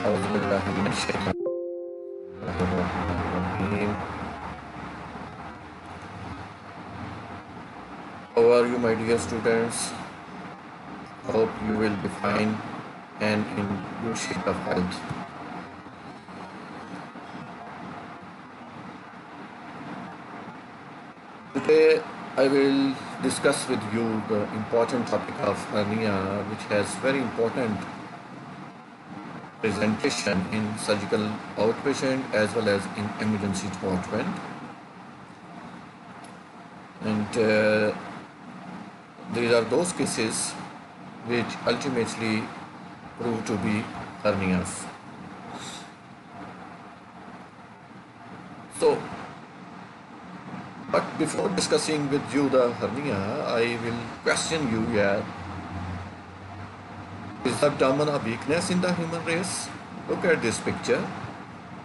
أعوذ بالله من الشيطان الرجيم. How are you, my dear students? Hope you will be fine and in good shape of health. Today I will discuss with you the important topic of hernia, which has very important presentation in surgical outpatient as well as in emergency department. And these are those cases which ultimately prove to be hernias. So, but before discussing with you the hernia, I will question you here. Is the abdomen a weakness in the human race? Look at this picture.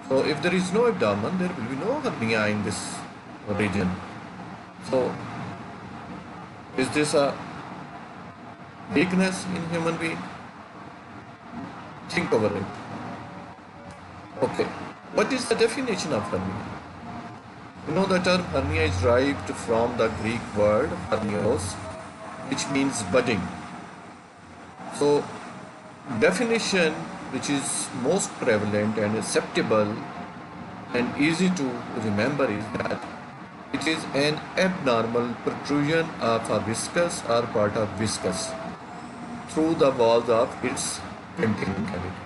So if there is no abdomen, there will be no hernia in this region. So is this a weakness in human being? Think over it. Okay. What is the definition of hernia? You know, the term hernia is derived from the Greek word hernios, which means budding. So definition which is most prevalent and acceptable and easy to remember is that it is an abnormal protrusion of a viscous or part of viscous through the walls of its containing cavity.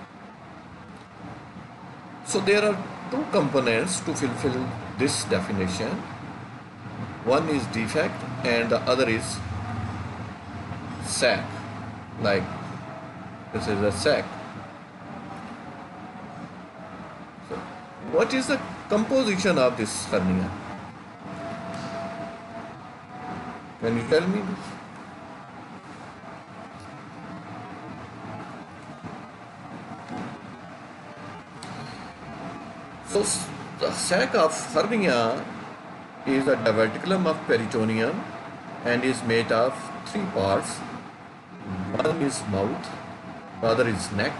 So there are two components to fulfill this definition. One is defect and the other is sac. Like this is a sac. So what is the composition of this hernia? Can you tell me this? So the sac of hernia is a diverticulum of peritoneum and is made of three parts. One is mouth, the other is neck,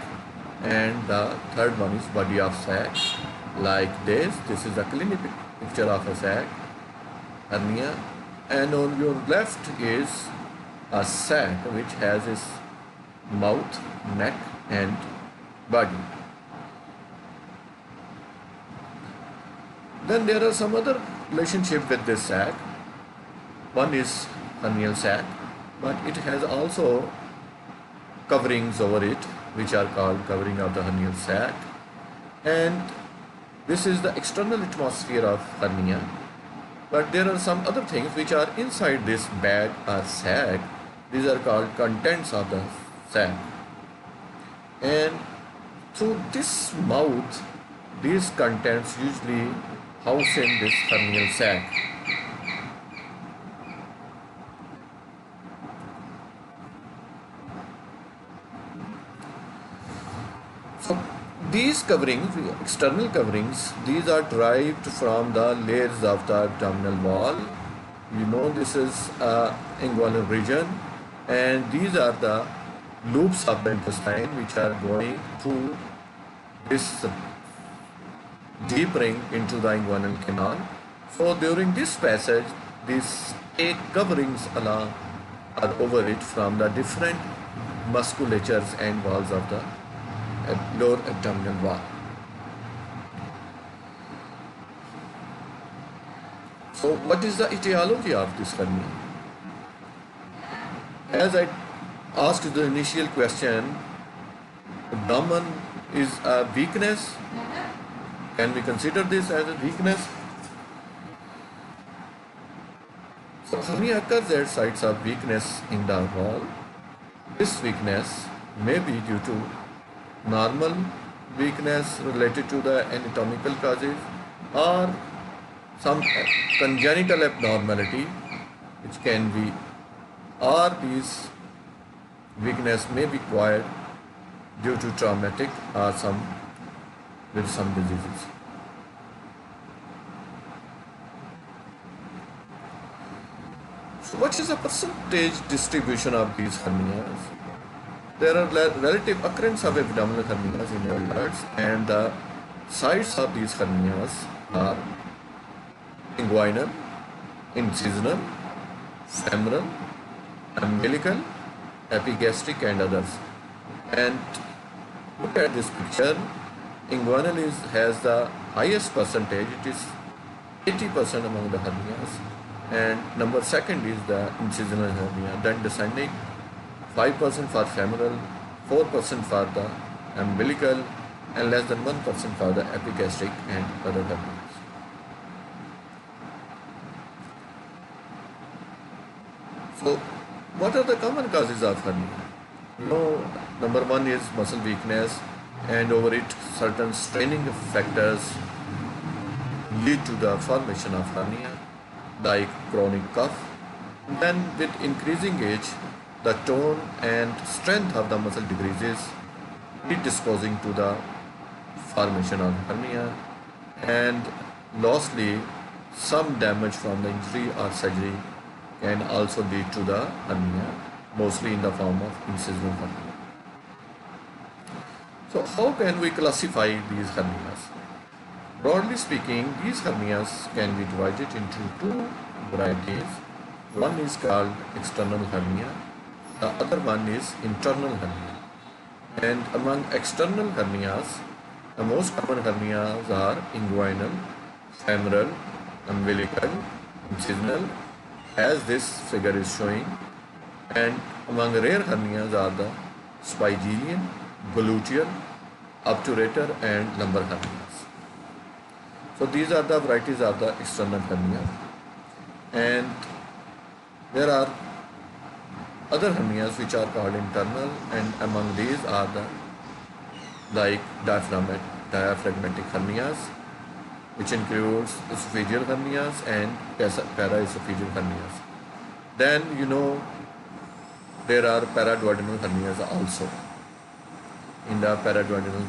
and the third one is body of sac. Like this is a clinical picture of a sac hernia, and on your left is a sac which has its mouth, neck, and body. Then there are some other relationship with this sac. One is hernial sac, but it has also coverings over it, which are called covering of the hernial sac. And this is the external atmosphere of hernia. But there are some other things which are inside this bag or sac. These are called contents of the sac. And through this mouth, these contents usually house in this hernial sac. So these coverings, external coverings, these are derived from the layers of the abdominal wall. You know, this is a inguinal region, and these are the loops of the intestine which are going through this deep ring into the inguinal canal. So during this passage, these 8 coverings along are over it from the different musculatures and walls of the lower abdominal wall. So what is the etiology of this hernia? As I asked the initial question, abdomen is a weakness. Can we consider this as a weakness? So hernia occurs at sites of weakness in the wall. This weakness may be due to normal weakness related to the anatomical causes or some congenital abnormality which can be, or these weakness may be acquired due to traumatic or with some diseases. So what is the percentage distribution of these hernias? There are relative occurrence of abdominal hernias in adults, and the sites of these hernias are inguinal, incisional, femoral, umbilical, epigastric, and others. And look at this picture. Inguinal has the highest percentage. It is 80% among the hernias, and number second is the incisional hernia. Then descending 5% for femoral, 4% for the umbilical, and less than 1% for the epigastric and other hernias. So, what are the common causes of hernia? Number one is muscle weakness, and over it, certain straining factors lead to the formation of hernia, like chronic cough. Then, with increasing age, the tone and strength of the muscle decreases, predisposing to the formation of hernia. And lastly, some damage from the injury or surgery can also lead to the hernia, mostly in the form of incisional hernia. So how can we classify these hernias? Broadly speaking, these hernias can be divided into two varieties. One is called external hernia, the other one is internal hernia. And among external hernias, the most common hernias are inguinal, femoral, umbilical, incisional, as this figure is showing. And among rare hernias are the spigelian, gluteal, obturator, and lumbar hernias. So these are the varieties of the external hernia. And there are other hernias which are called internal, and among these are the like diaphragmatic hernias, which includes esophageal hernias and paraesophageal hernias. Then there are paraduodenal hernias also in the paraduodenal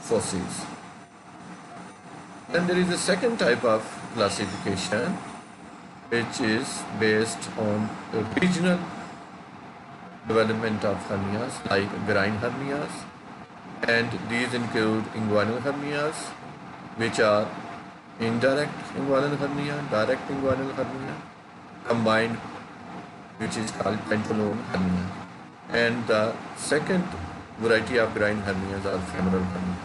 fosses. Then there is a second type of classification which is based on regional development of hernias, like groin hernias, and these include inguinal hernias, which are indirect inguinal hernia, direct inguinal hernia, combined, which is called pantaloon hernia. And the second variety of groin hernias are femoral hernia.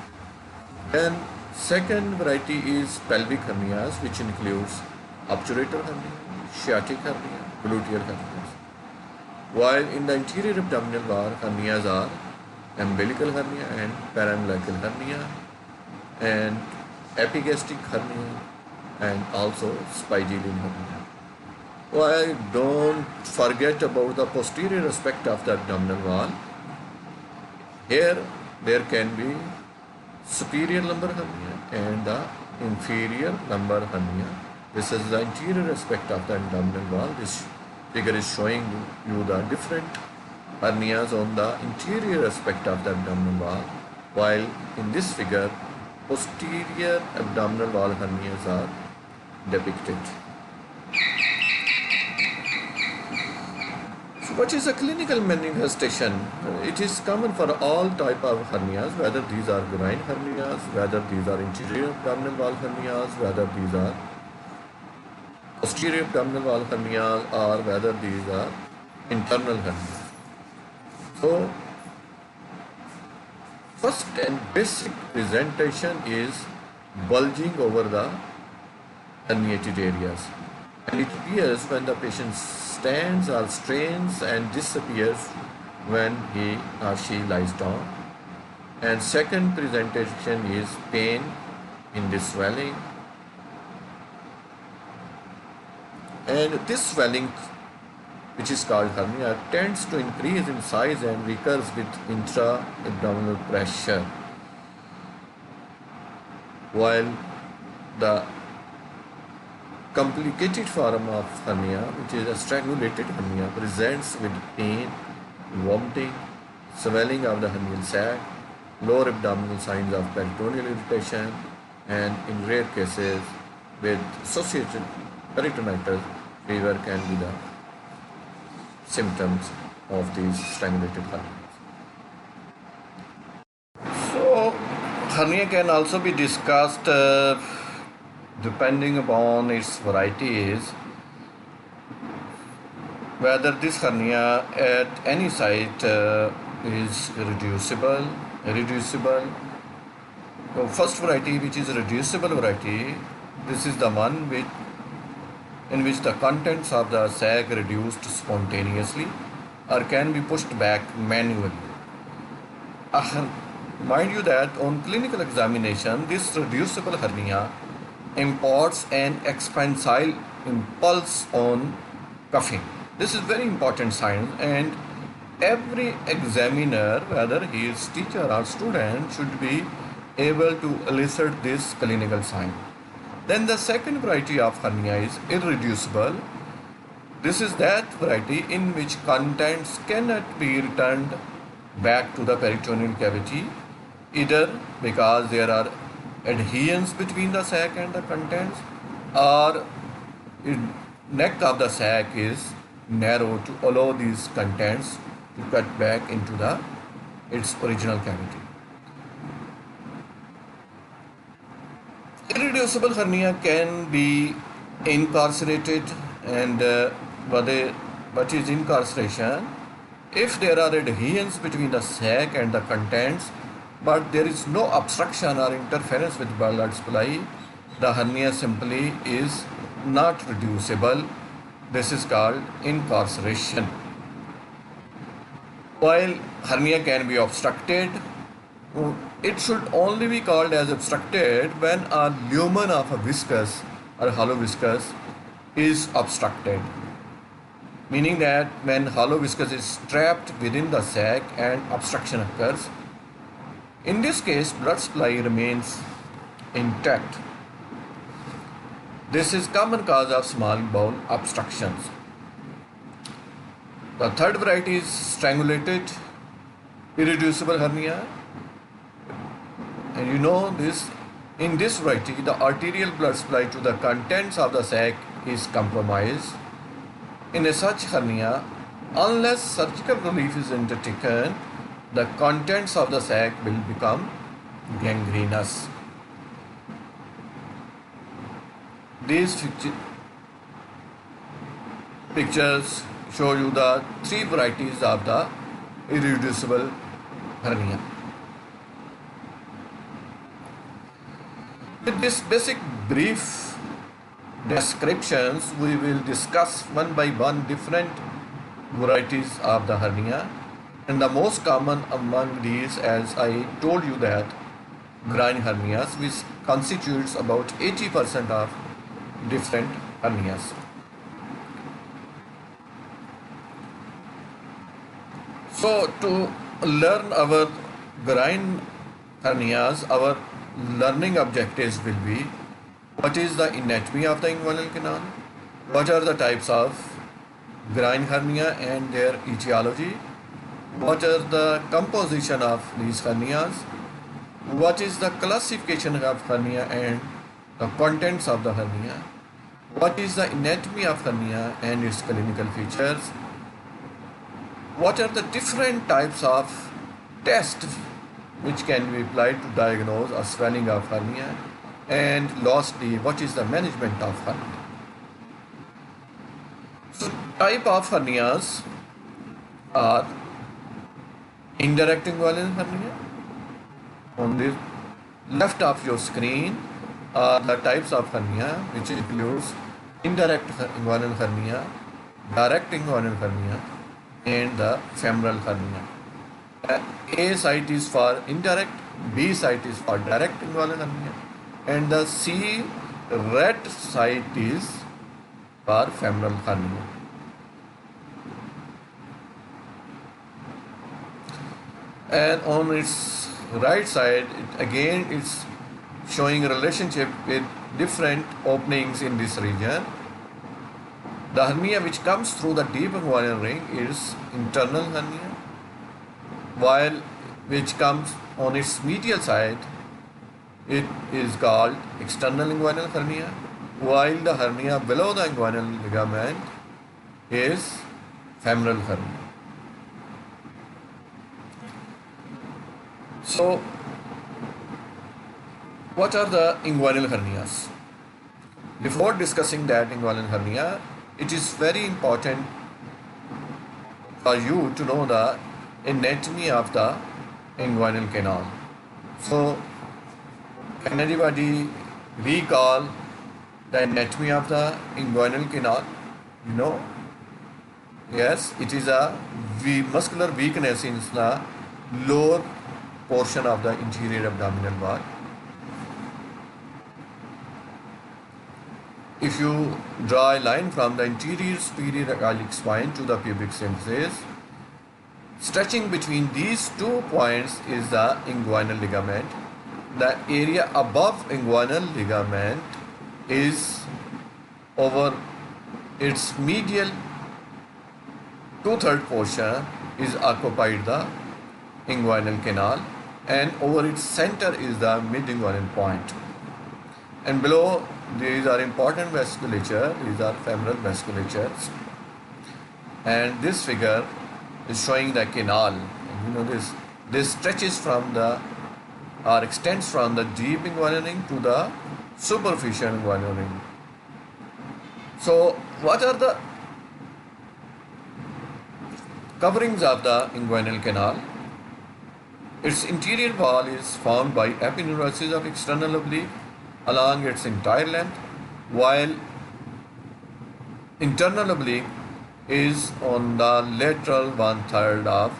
Then second variety is pelvic hernias, which includes obturator hernia, sciatic hernia, gluteal hernias. While in the interior abdominal wall, hernias are umbilical hernia and paraumbilical hernia, and epigastric hernia, and also spigelian hernia. Why don't forget about the posterior aspect of the abdominal wall. Here there can be superior lumbar hernia and the inferior lumbar hernia. This is the interior aspect of the abdominal wall. This figure is showing you the different hernias on the interior aspect of the abdominal wall, while in this figure posterior abdominal wall hernias are depicted. So what is a clinical manifestation? It is common for all type of hernias, whether these are groin hernias, whether these are interior abdominal wall hernias, whether these are posterior abdominal wall hernias, or whether these are internal hernias. So first and basic presentation is bulging over the herniated areas, and it appears when the patient stands or strains and disappears when he or she lies down. And second presentation is pain in the swelling, and this swelling, which is called hernia, tends to increase in size and recurs with intra-abdominal pressure, while the complicated form of hernia, which is a strangulated hernia, presents with pain, vomiting, swelling of the hernial sac, lower abdominal signs of peritoneal irritation, and in rare cases with associated peritonitis, fever can be the symptoms of these strangulated hernias. Hernia can also be discussed depending upon its varieties, whether this hernia at any site is reducible. The first variety, which is a reducible variety, this is the one in which the contents of the sac reduced spontaneously or can be pushed back manually. Mind you that on clinical examination, this reducible hernia imparts an expansile impulse on cuffing. This is very important sign, and every examiner, whether he is teacher or student, should be able to elicit this clinical sign. Then the second variety of hernia is irreducible. This is that variety in which contents cannot be returned back to the peritoneal cavity, either because there are adhesions between the sac and the contents, or neck of the sac is narrow to allow these contents to cut back into its original cavity. Irreducible hernia can be incarcerated, and what is incarceration? If there are adhesions between the sac and the contents, but there is no obstruction or interference with blood supply, the hernia simply is not reducible. This is called incarceration. While hernia can be obstructed, it should only be called as obstructed when a lumen of a viscus or hollow viscus is obstructed, meaning that when hollow viscus is trapped within the sac and obstruction occurs. In this case, blood supply remains intact. This is common cause of small bowel obstructions. The third variety is strangulated irreducible hernia. And you know this, in this variety, the arterial blood supply to the contents of the sac is compromised. In a such hernia, unless surgical relief is undertaken, the contents of the sac will become gangrenous. These pictures show you the three varieties of the irreducible hernia. With this basic brief descriptions, we will discuss one by one different varieties of the hernia, and the most common among these, as I told you, that groin hernias, which constitutes about 80% of different hernias. So to learn our groin hernias, our learning objectives will be: what is the anatomy of the inguinal canal, what are the types of groin hernia and their etiology, what are the composition of these hernias, what is the classification of hernia and the contents of the hernia, what is the anatomy of hernia and its clinical features, what are the different types of tests which can be applied to diagnose a swelling of hernia, and lastly, what is the management of hernia. So type of hernias are indirect inguinal hernia. On the left of your screen are the types of hernia, which includes indirect inguinal hernia, direct inguinal hernia, and the femoral hernia. A site is for indirect, B site is for direct inguinal hernia, and the C red site is for femoral hernia. And on its right side, it's showing a relationship with different openings in this region. The hernia which comes through the deep inguinal ring is internal hernia, while which comes on its medial side, it is called external inguinal hernia, while the hernia below the inguinal ligament is femoral hernia. So What are the inguinal hernias? Before discussing that inguinal hernia, it is very important for you to know the anatomy of the inguinal canal. So, can anybody recall the anatomy of the inguinal canal? You know? Yes, it is a muscular weakness in the lower portion of the interior abdominal wall. If you draw a line from the anterior superior iliac spine to the pubic symphysis, stretching between these 2 points is the inguinal ligament. The area above inguinal ligament is over its medial 2/3 portion is occupied the inguinal canal, and over its center is the mid-inguinal point. And below, these are important vasculature, these are femoral vasculatures. And this figure is showing the canal. You know, this stretches from the or extends from the deep inguinal ring to the superficial inguinal ring. So, what are the coverings of the inguinal canal? Its interior wall is formed by epineuritis of external oblique along its entire length, while internal oblique is on the lateral 1/3 of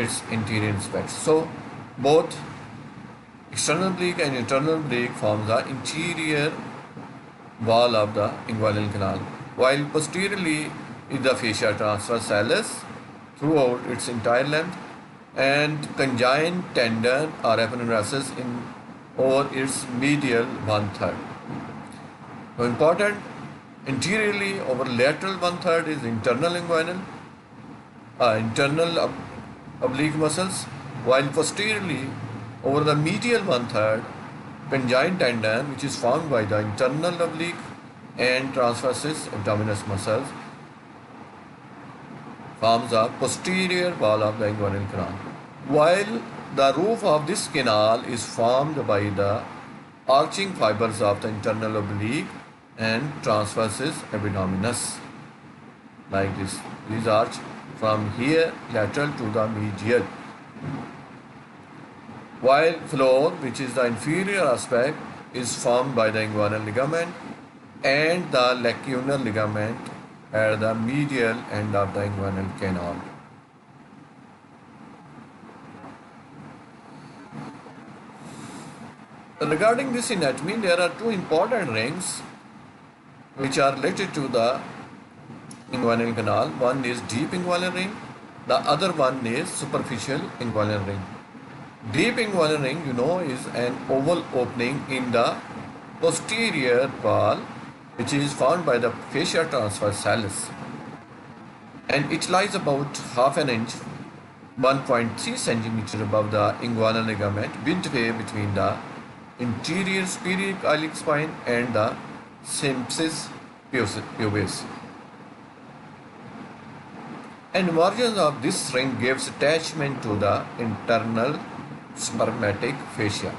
its interior aspects. So, both external oblique and internal oblique form the interior wall of the inguinal canal, while posteriorly is the fascia transversalis throughout its entire length, and conjoined tendon or epineuritis in over its medial 1/3. So important, interiorly over lateral 1/3 is internal inguinal, internal oblique muscles, while posteriorly over the medial 1/3 conjoined tendon, which is formed by the internal oblique and transversus abdominis muscles, forms the posterior wall of the inguinal canal, while the roof of this canal is formed by the arching fibers of the internal oblique and transversus abdominis, like this. These arch from here lateral to the medial, while floor, which is the inferior aspect, is formed by the inguinal ligament and the lacunar ligament at the medial end of the inguinal canal. Regarding this anatomy, there are 2 important rings which are related to the inguinal canal. One is deep inguinal ring, the other one is superficial inguinal ring. Deep inguinal ring, you know, is an oval opening in the posterior wall, which is formed by the fascia transversalis, and it lies about half an inch, 1.3 centimeter above the inguinal ligament, midway between the interior superior iliac spine and the symphysis pubis. And emergence of this ring gives attachment to the internal spermatic fascia.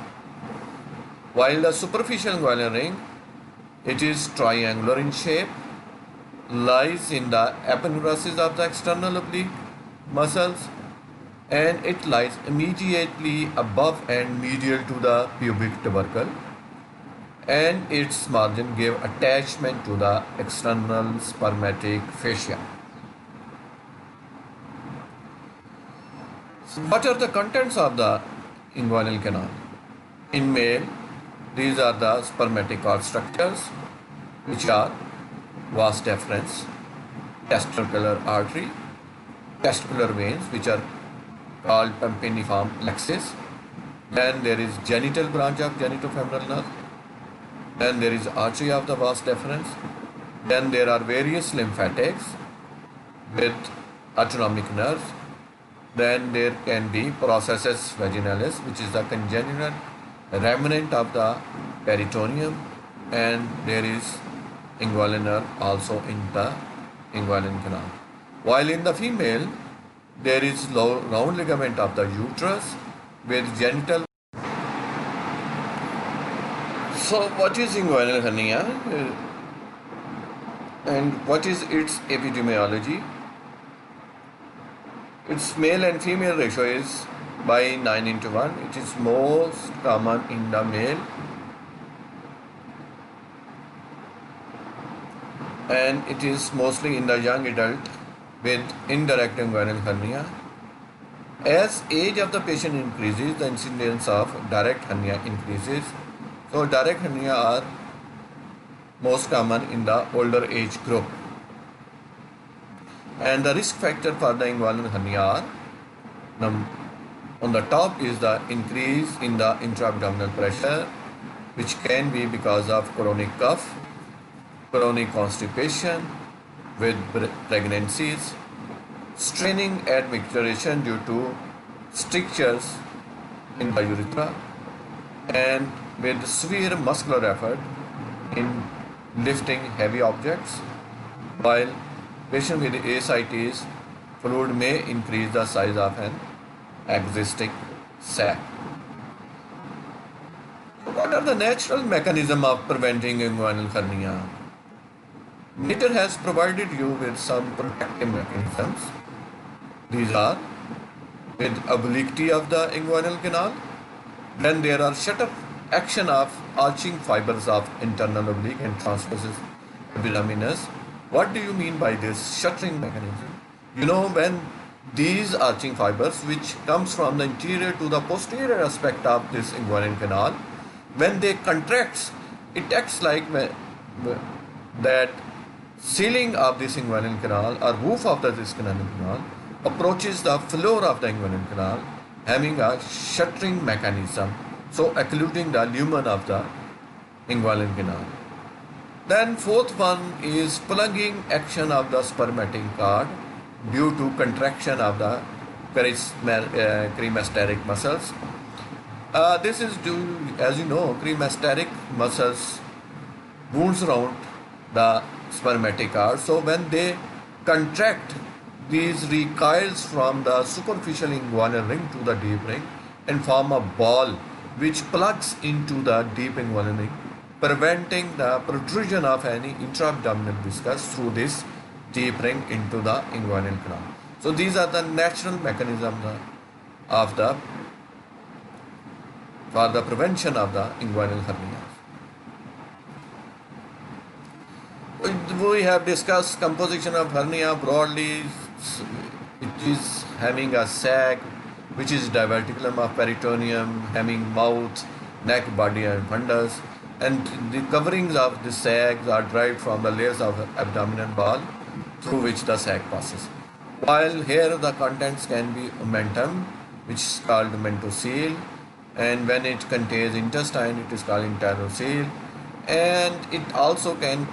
While the superficial inguinal ring, it is triangular in shape, lies in the epineuritis of the external oblique muscles, and it lies immediately above and medial to the pubic tubercle, and its margin give attachment to the external spermatic fascia. So what are the contents of the inguinal canal? In male, these are the spermatic cord structures, which are vas deferens, testicular artery, testicular veins, which are called tympaniform plexus. Then there is genital branch of genitofemoral nerve. Then there is artery of the vas deferens. Then there are various lymphatics with autonomic nerves. Then there can be processus vaginalis, which is the congenital remnant of the peritoneum, and there is inguinal nerve also in the inguinal canal. While in the female, there is round ligament of the uterus with genital So what is inguinal hernia and what is its epidemiology? Its male and female ratio is by 9:1. It is most common in the male and it is mostly in the young adult with indirect inguinal hernia. As age of the patient increases, the incidence of direct hernia increases. So direct hernia are most common in the older age group. And the risk factor for the inguinal hernia are, on the top is the increase in the intra-abdominal pressure, which can be because of chronic cough, chronic constipation with pregnancies, straining at micturition due to strictures in the urethra, and with severe muscular effort in lifting heavy objects, while patient with ascites, fluid may increase the size of an existing sac. What are the natural mechanisms of preventing inguinal hernia? Nature has provided you with some protective mechanisms. These are with obliquity of the inguinal canal, then there are shutter action of arching fibers of internal oblique and transversus abdominis. What do you mean by this shuttering mechanism? You know, when these arching fibers, which comes from the interior to the posterior aspect of this inguinal canal, when they contract, it acts like that ceiling of this inguinal canal or roof of this inguinal canal approaches the floor of the inguinal canal, having a shuttering mechanism, so occluding the lumen of the inguinal canal. Then fourth one is plugging action of the spermatic cord due to contraction of the cremasteric muscles. This is due, as you know, cremasteric muscles wounds around the spermatic cord. So when they contract, these recoils from the superficial inguinal ring to the deep ring and form a ball which plugs into the deep inguinal ring, preventing the protrusion of any intra-abdominal viscous through this deep ring into the inguinal canal. So these are the natural mechanisms of for the prevention of the inguinal hernia. We have discussed composition of hernia broadly. It is having a sac which is diverticulum of peritoneum, having mouth, neck, body and fundus, and the coverings of the sacs are derived from the layers of abdominal wall through which the sac passes. While here the contents can be omentum, which is called omentocele, and when it contains intestine, it is called internocele, and it also can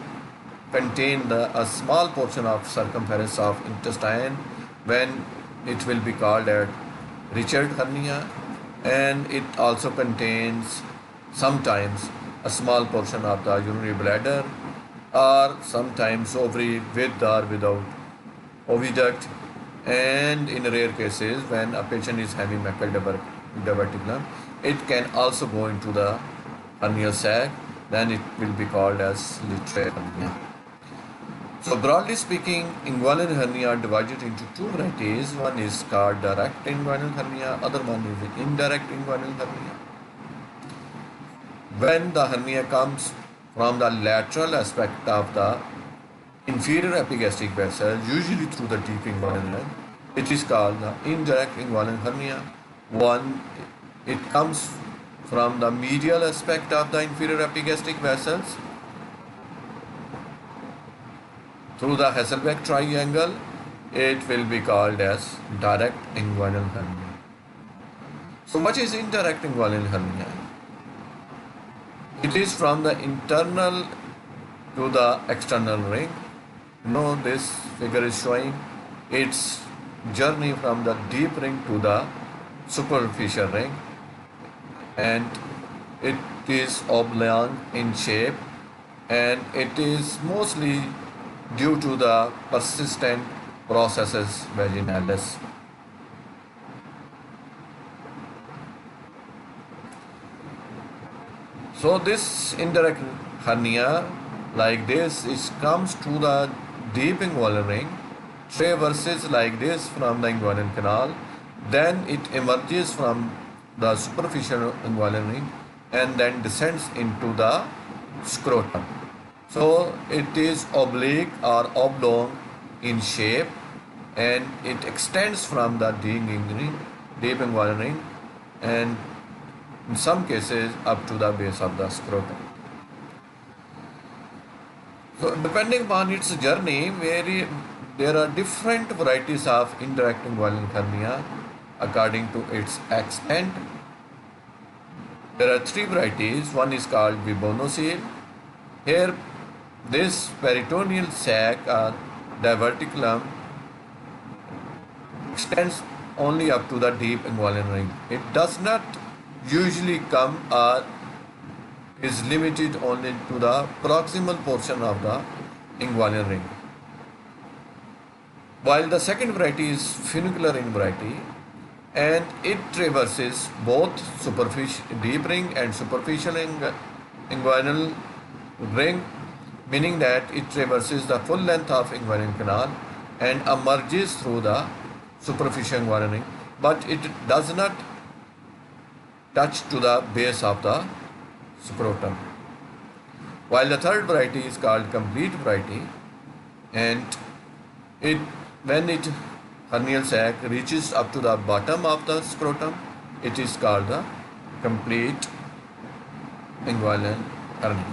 contain a small portion of circumference of intestine, when it will be called as Richard hernia, and it also contains sometimes a small portion of the urinary bladder, or sometimes ovary with or without oviduct, and in rare cases when a patient is having macral diverticulum, it can also go into the hernial sac, then it will be called as Littré hernia. So broadly speaking, inguinal hernia are divided into two varieties. One is called direct inguinal hernia, other one is indirect inguinal hernia. When the hernia comes from the lateral aspect of the inferior epigastric vessel, usually through the deep inguinal line, it is called the indirect inguinal hernia. One, it comes from the medial aspect of the inferior epigastric vessels through the Hasselbeck triangle, it will be called as direct inguinal hernia. So what is indirect inguinal hernia? It is from the internal to the external ring. This figure is showing its journey from the deep ring to the superficial ring, and it is oblong in shape, and it is mostly due to the persistent processus vaginalis. So this indirect hernia like this comes to the deep inguinal ring, traverses like this from the inguinal canal, then it emerges from the superficial inguinal ring and then descends into the scrotum. So it is oblique or oblong in shape and it extends from the deep inguinal ring and in some cases up to the base of the scrotum. So depending upon its journey, there are different varieties of indirect inguinal hernia according to its extent. There are three varieties. One is called vibonocele. Here, this peritoneal sac or diverticulum extends only up to the deep inguinal ring. It does not usually come or is limited only to the proximal portion of the inguinal ring. While the second variety is funicular ring variety, and it traverses both deep ring and superficial inguinal ring, meaning that it traverses the full length of inguinal canal and emerges through the superficial inguinal ring, but it does not touch to the base of the scrotum. While the third variety is called complete variety, and when it hernial sac reaches up to the bottom of the scrotum, it is called the complete inguinal hernia.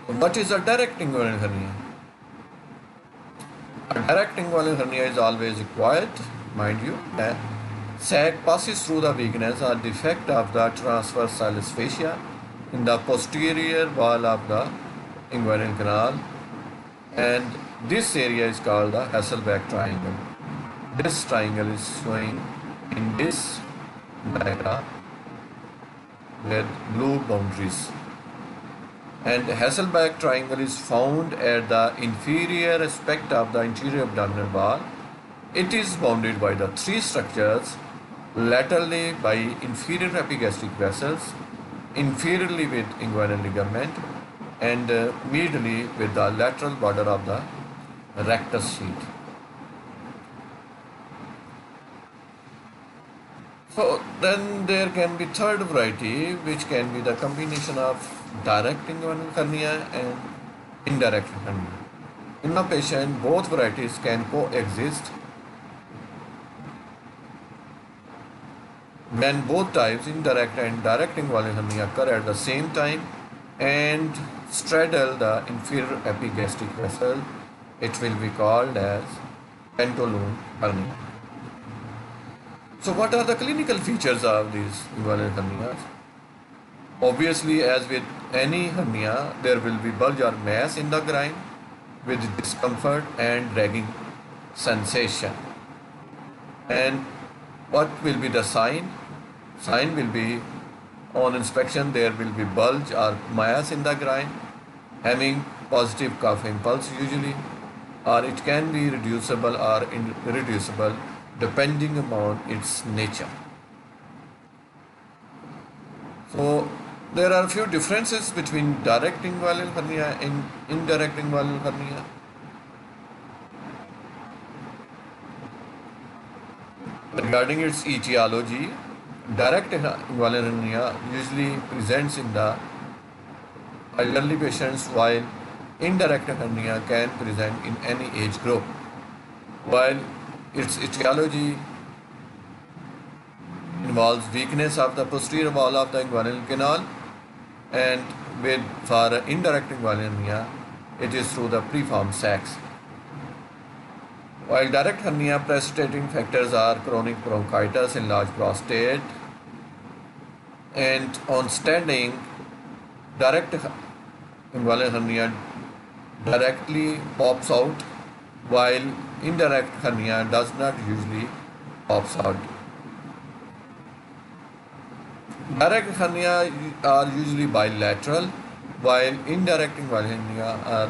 What is a direct inguinal hernia? A direct inguinal hernia is always required, mind you, that sac passes through the weakness or defect of the transverse salus fascia in the posterior wall of the inguinal canal, and this area is called the Hasselbalch triangle. This triangle is showing in this diagram with blue boundaries. And Hasselbalch triangle is found at the inferior aspect of the interior abdominal wall. It is bounded by the three structures: laterally by inferior epigastric vessels, inferiorly with inguinal ligament, and medially with the lateral border of the rectus sheath. So then there can be third variety, which can be the combination of direct inguinal hernia and indirect hernia. In a patient, both varieties can coexist when both types, indirect and direct inguinal hernia, occur at the same time and straddle the inferior epigastric vessel. It will be called as pantaloon hernia. So what are the clinical features of these inguinal hernias? Obviously, as with any hernia, there will be bulge or mass in the groin with discomfort and dragging sensation. And what will be the sign? Sign will be, on inspection, there will be bulge or mass in the groin, having positive cough impulse usually, or it can be reducible or irreducible depending upon its nature. So there are a few differences between direct inguinal hernia and indirect inguinal hernia. Regarding its etiology, direct inguinal hernia usually presents in the elderly patients, while indirect hernia can present in any age group. While its etiology involves weakness of the posterior wall of the inguinal canal, and for indirect inguinal hernia, it is through the preformed sacs. While direct hernia precipitating factors are chronic bronchitis, enlarged prostate, and on standing, direct inguinal hernia directly pops out, while indirect hernia does not usually pops out. Direct hernia are usually bilateral, while indirect inguinal hernia are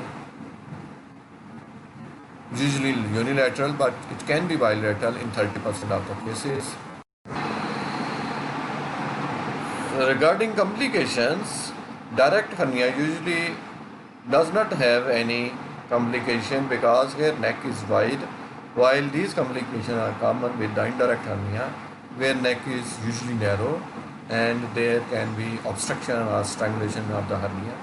usually unilateral, but it can be bilateral in 30% of the cases. Regarding complications, direct hernia usually does not have any complication because here neck is wide, while these complications are common with the indirect hernia where neck is usually narrow and there can be obstruction or strangulation of the hernia.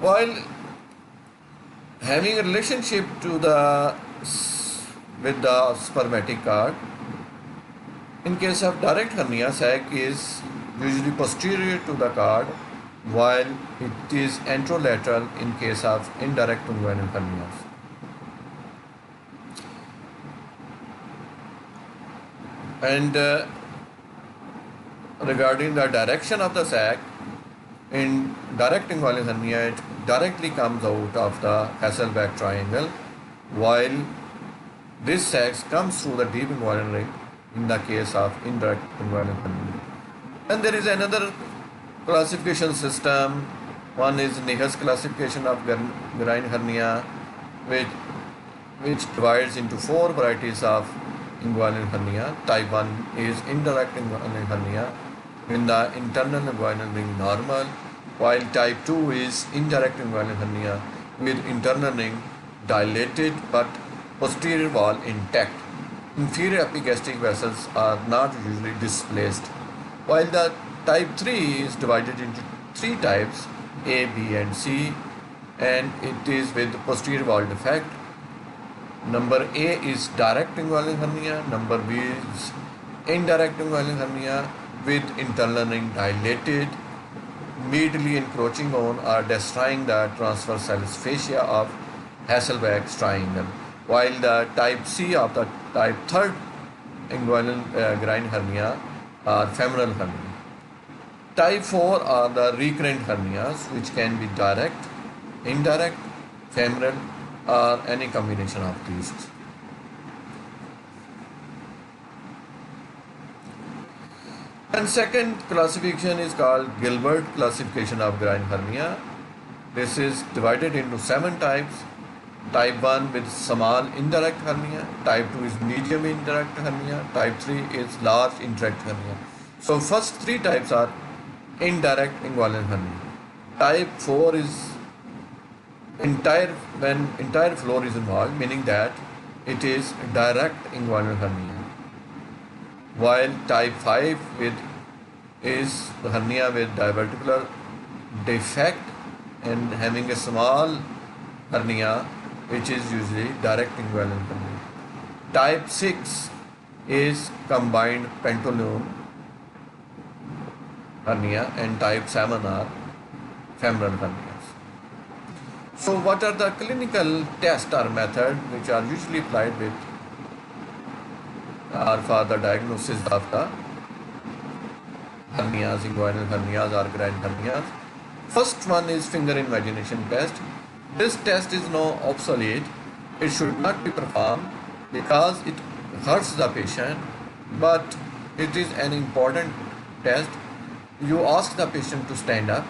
While having a relationship to the with the spermatic cord, in case of direct hernia, sac is usually posterior to the cord, while it is anterolateral in case of indirect inguinal hernias. And regarding the direction of the sac, in direct inguinal hernia, it directly comes out of the Hasselbalch triangle, while this sac comes through the deep inguinal ring in the case of indirect inguinal hernia. And there is another classification system. One is Niher's classification of groin hernia, which divides into 4 varieties of inguinal hernia. Type 1 is indirect inguinal hernia when the internal inguinal ring normal, while type 2 is indirect inguinal hernia with internal ring dilated but posterior wall intact. Inferior epigastric vessels are not usually displaced, while the type 3 is divided into 3 types, A, B and C, and it is with posterior wall defect. Number A is direct inguinal hernia, number B is indirect inguinal hernia with internal ring dilated, medially encroaching on or destroying the transversalis fascia of Hasselbalch triangle, while the type C of the type 3rd inguinal groin hernia are femoral hernia. Type 4 are the recurrent hernias, which can be direct, indirect, femoral, or any combination of these. And second classification is called Gilbert classification of groin hernia. This is divided into 7 types. Type 1 with small indirect hernia, type 2 is medium indirect hernia, type 3 is large indirect hernia. So first 3 types are indirect inguinal hernia. Type 4 is when entire floor is involved, meaning that it is direct inguinal hernia. While type 5 is the hernia with diverticular defect and having a small hernia, which is usually direct inguinal hernia. Type 6 is combined pantoloon hernia, and type 7 are femoral hernias. So what are the clinical tests or method which are usually applied with or for the diagnosis of the hernias, inguinal hernias or groin hernias? First one is finger invagination test. This test is now obsolete. It should not be performed because it hurts the patient, but it is an important test. You ask the patient to stand up.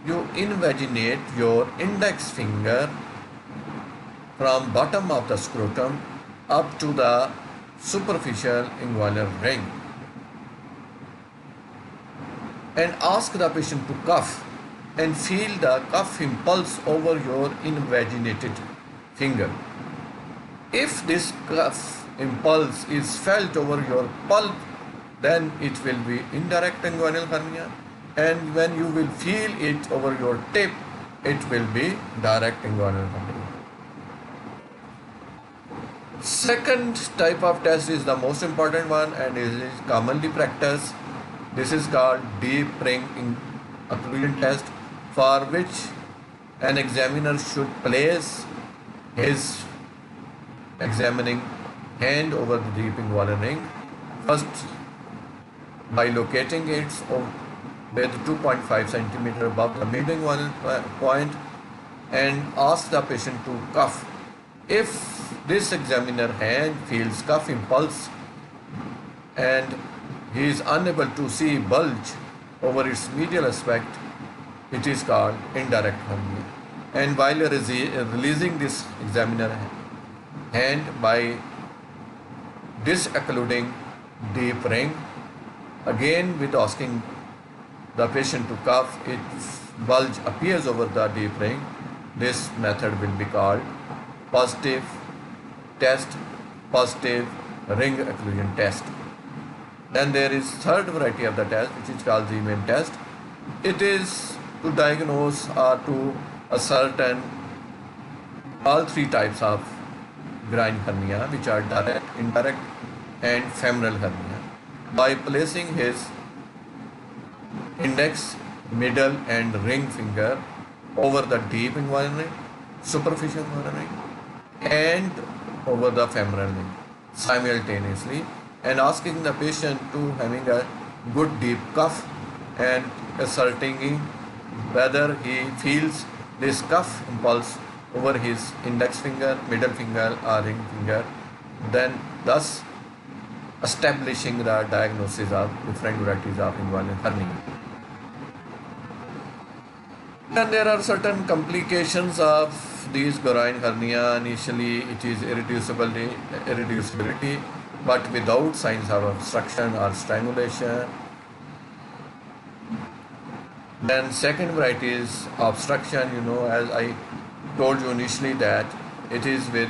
You invaginate your index finger from bottom of the scrotum up to the superficial inguinal ring and ask the patient to cough and feel the cough impulse over your invaginated finger. If this cough impulse is felt over your pulp, then it will be indirect inguinal hernia, and when you will feel it over your tip, it will be direct inguinal hernia. Second type of test is the most important one and is commonly practiced. This is called deep ring occlusion test, for which an examiner should place his examining hand over the deep inguinal ring, first by locating it with 2.5 centimeter above the mid-inguinal point and ask the patient to cough. If this examiner hand feels cough impulse and he is unable to see bulge over its medial aspect, it is called indirect hernia. And while releasing this examiner hand by disoccluding deep ring, Again, with asking the patient to cough, if bulge appears over the deep ring, this method will be called positive test, positive ring occlusion test. Then there is third variety of the test, which is called the main test. It is to diagnose or to ascertain all three types of groin hernia, which are direct, indirect, and femoral hernia, by placing his index, middle, and ring finger over the deep inguinal, superficial inguinal, and over the femoral ring simultaneously, and asking the patient to having a good deep cough and ascertaining whether he feels this cough impulse over his index finger, middle finger, or ring finger, then thus establishing the diagnosis of different varieties of inguinal hernia. And there are certain complications of these groin hernia. Initially, it is irreducibility, but without signs of obstruction or strangulation. Then second variety is obstruction. As I told you initially, that it is with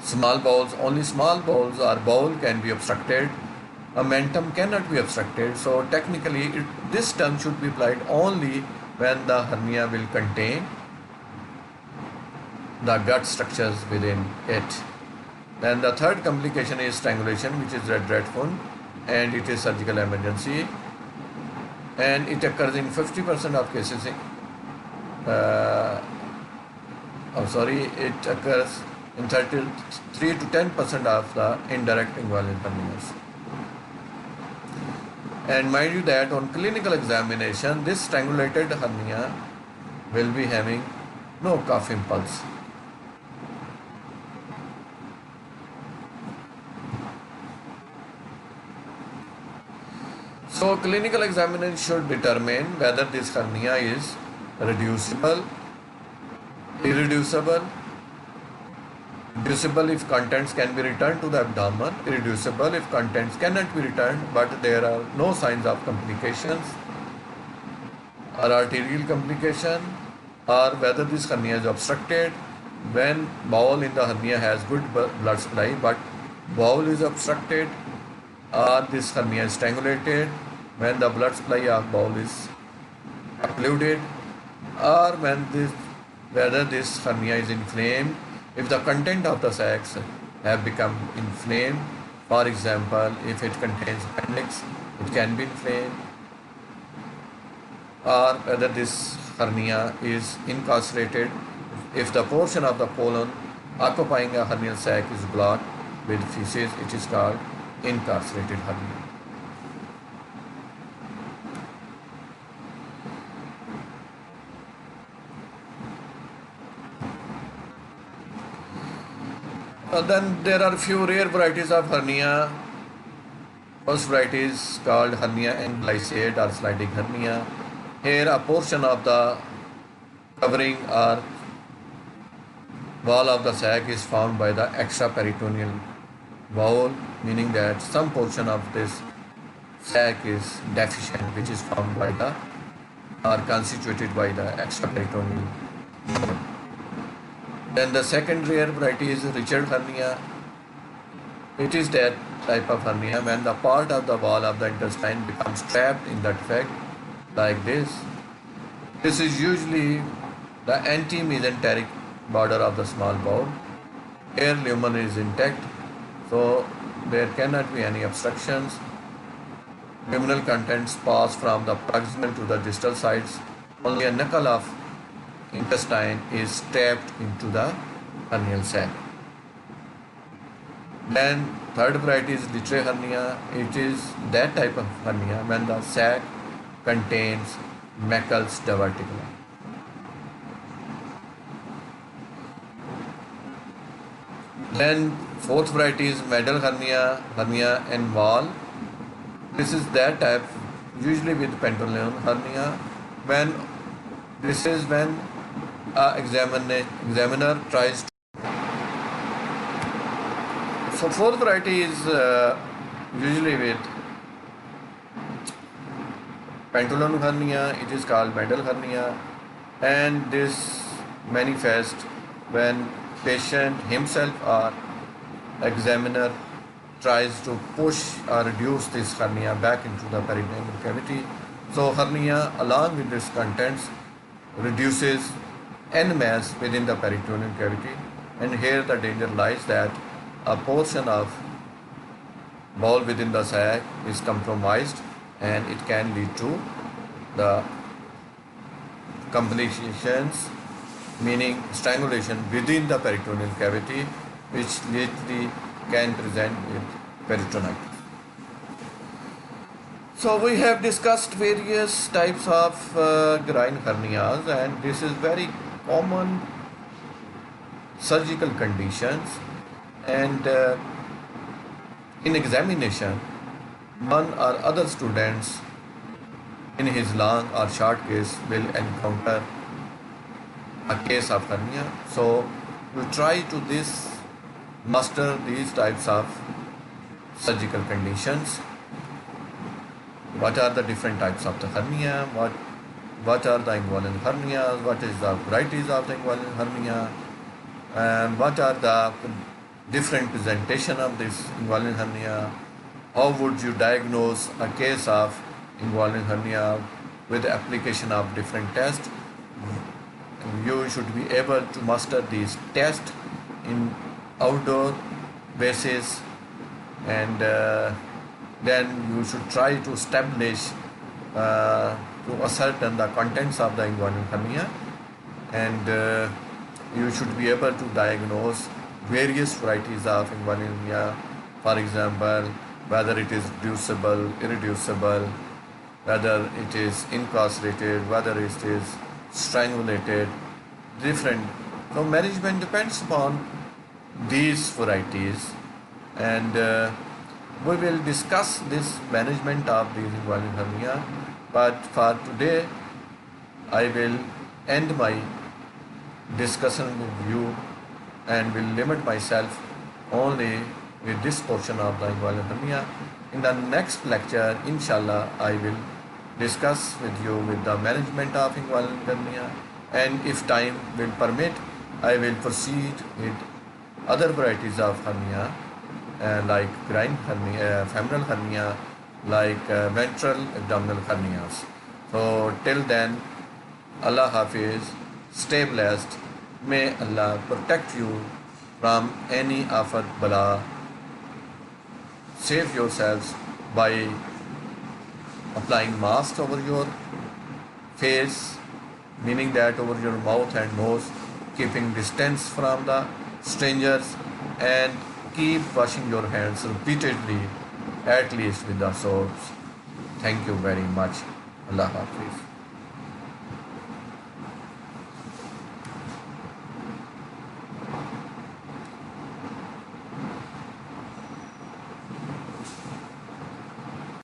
small bowels. Only small bowels or bowel can be obstructed. A mentum cannot be obstructed. So technically, this term should be applied only when the hernia will contain the gut structures within it. Then the third complication is strangulation, which is dreadful, and it is surgical emergency, and it occurs in 50% of cases. It occurs in 33 to 10% of the indirect inguinal hernias. And mind you that on clinical examination, this strangulated hernia will be having no cough impulse. So clinical examination should determine whether this hernia is reducible, irreducible, reducible if contents can be returned to the abdomen, irreducible if contents cannot be returned but there are no signs of complications or arterial complication, or whether this hernia is obstructed when bowel in the hernia has good blood supply but bowel is obstructed, or this hernia is strangulated when the blood supply of bowel is occluded, or whether this hernia is inflamed if the content of the sacs have become inflamed. For example, if it contains appendix, it can be inflamed, or whether this hernia is incarcerated if the portion of the colon occupying a hernial sac is blocked with feces. It is called incarcerated hernia. Then there are few rare varieties of hernia. First variety is called hernia anglicate or sliding hernia. Here a portion of the covering or wall of the sac is formed by the extraperitoneal wall, meaning that some portion of this sac is deficient, which is formed by the or constituted by the extraperitoneal wall. Then the second rare variety is Richard hernia. It is that type of hernia when the part of the wall of the intestine becomes trapped in the defect like this. This is usually the anti-mesenteric border of the small bowel. Air lumen is intact, so there cannot be any obstructions. Luminal contents pass from the proximal to the distal sides. Only a knuckle of intestine is trapped into the hernial sac. Then third variety is Littre hernia. It is that type of hernia when the sac contains Meckel's diverticulum. Then fourth variety is Medal hernia, hernia en wall. This is that type, usually with pantoloon hernia. When this is when examiner tries to So fourth variety is usually with pantoloon hernia. It is called Mendel hernia, and this manifests when patient himself or examiner tries to push or reduce this hernia back into the peritoneal cavity. So hernia along with its contents reduces en masse within the peritoneal cavity, and here the danger lies that a portion of bowel within the sac is compromised, and it can lead to the complications, meaning strangulation within the peritoneal cavity, which lately can present with peritonitis. So we have discussed various types of groin hernias, and this is very common surgical conditions, and in examination one or other students in his long or short case will encounter a case of hernia. So we try to master these types of surgical conditions. What are the different types of the hernia? What are the inguinal hernias? What is the varieties of the inguinal hernia? And what are the different presentation of this inguinal hernia? How would you diagnose a case of inguinal hernia with the application of different tests? You should be able to master these tests in outdoor basis, and then you should try to establish to ascertain the contents of the inguinal hernia, and you should be able to diagnose various varieties of inguinal hernia. For example, whether it is reducible, irreducible, whether it is incarcerated, whether it is strangulated, different. So management depends upon these varieties, and we will discuss this management of these inguinal hernia. But for today, I will end my discussion with you and will limit myself only with this portion of the inguinal hernia. In the next lecture, inshallah, I will discuss with you with the management of inguinal hernia, and if time will permit, I will proceed with other varieties of hernia like groin hernia, femoral hernia, like ventral abdominal hernias. So till then, Allah Hafiz, stay blessed. May Allah protect you from any afat bala. Save yourselves by applying mask over your face, meaning that over your mouth and nose, keeping distance from the strangers, and keep washing your hands repeatedly, at least with the soaps. Thank you very much. Allah Hafiz.